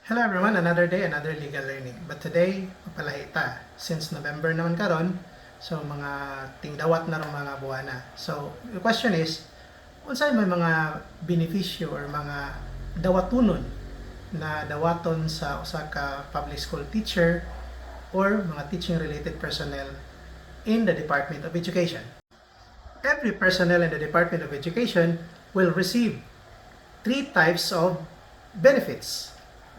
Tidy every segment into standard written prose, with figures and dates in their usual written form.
Hello everyone, another day, another legal learning. But today, mapalahita. Since November naman karon, so mga tingdawat na rin mga buwana. So, the question is, unsay may mga benepisyo or mga dawatunon na dawaton sa usa ka public school teacher or mga teaching related personnel in the Department of Education. Every personnel in the Department of Education will receive three types of benefits.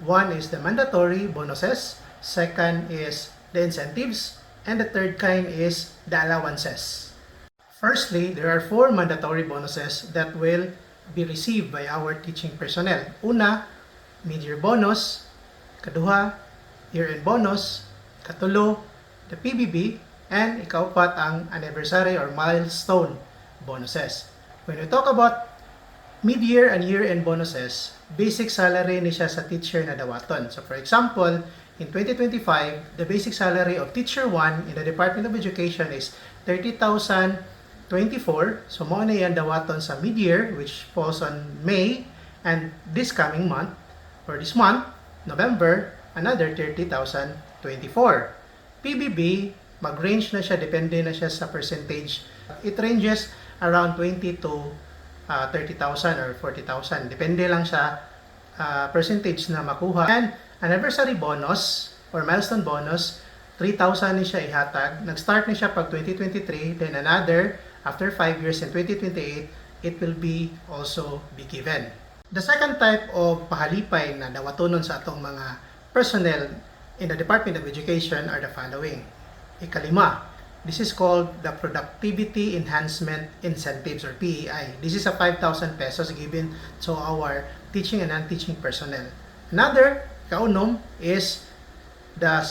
One is the mandatory bonuses, second is the incentives, and the third kind is the allowances. Firstly, there are four mandatory bonuses that will be received by our teaching personnel. Una, mid-year bonus. Kaduha, year-end bonus. Katulo, the PBB. And ikaupat ang anniversary or milestone bonuses. When we talk about mid-year and year-end bonuses, basic salary ni siya sa teacher na dawaton. So for example, in 2025, the basic salary of teacher 1 in the Department of Education is 30,024. So mo na yan dawaton sa mid-year, which falls on May, and this coming month, or this month, November, another 30,024. PBB, mag-range na siya, depende na siya sa percentage. It ranges around 20 to 30,000 or 40,000. Depende lang sa percentage na makuha. And anniversary bonus or milestone bonus, 3,000 ni siya ihatag. Nag-start ni siya pag 2023, then another, after 5 years in 2028, it will be also be given. The second type of pahalipay na dawatonon sa atong mga personnel in the Department of Education are the following. Ikalima, this is called the Productivity Enhancement Incentives or PEI. This is a 5,000 pesos given to our teaching and non-teaching personnel. Another, kaunom, is the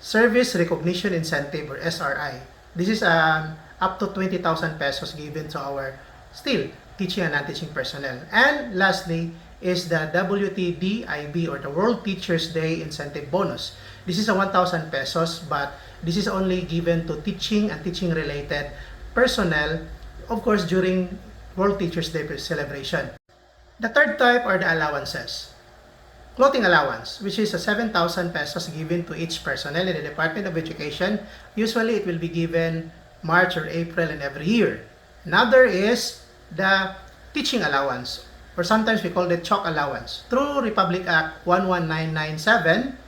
Service Recognition Incentive or SRI. This is up to 20,000 pesos given to our still teaching and non-teaching personnel. And lastly is the WTDIB or the World Teachers Day Incentive Bonus. This is a 1,000 pesos, but this is only given to teaching and teaching related personnel, of course, during World Teachers Day celebration. The third type are the allowances. Clothing allowance, which is a 7,000 pesos given to each personnel in the Department of Education. Usually, it will be given March or April in every year. Another is the teaching allowance, or sometimes we call it chalk allowance. Through Republic Act 11997,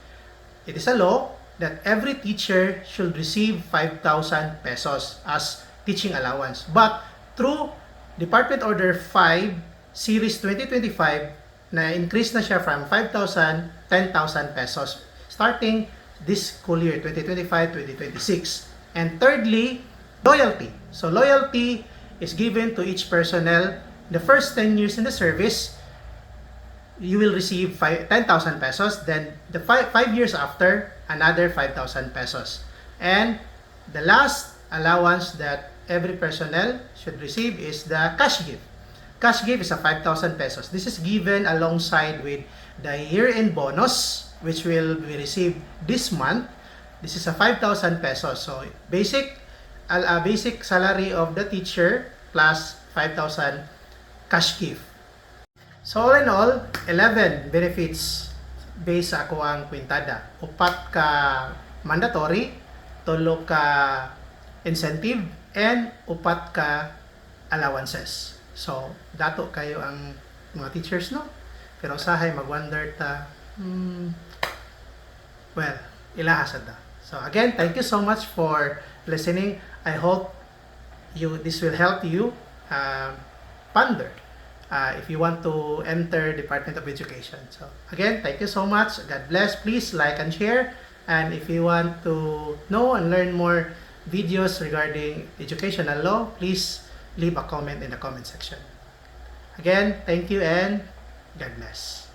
it is a law that every teacher should receive 5,000 pesos as teaching allowance. But through Department Order 5, Series 2025, na increase na siya from 5,000, 10,000 pesos starting this school year, 2025-2026. And thirdly, loyalty. So loyalty is given to each personnel. The first 10 years in the service, you will receive 10,000 pesos. Then the 5 years after, another 5,000 pesos. And the last allowance that every personnel should receive is the cash gift. Cash gift is a 5,000 pesos. This is given alongside with the year-end bonus, which will be received this month. This is a 5,000 pesos. So basic salary of the teacher plus 5,000 cash gift. So all in all, 11 benefits based sa ako ang kwintada. 4 ka mandatory, 3 ka incentive, and 4 ka allowances. So, dato kayo ang mga teachers, no? Pero usahay mag-wonder ta, well, ilahasad na. So again, thank you so much for listening. I hope this will help you ponder if you want to enter Department of Education. So again, thank you so much. God bless. Please like and share. And if you want to know and learn more videos regarding educational law, please leave a comment in the comment section. Again, thank you and God bless.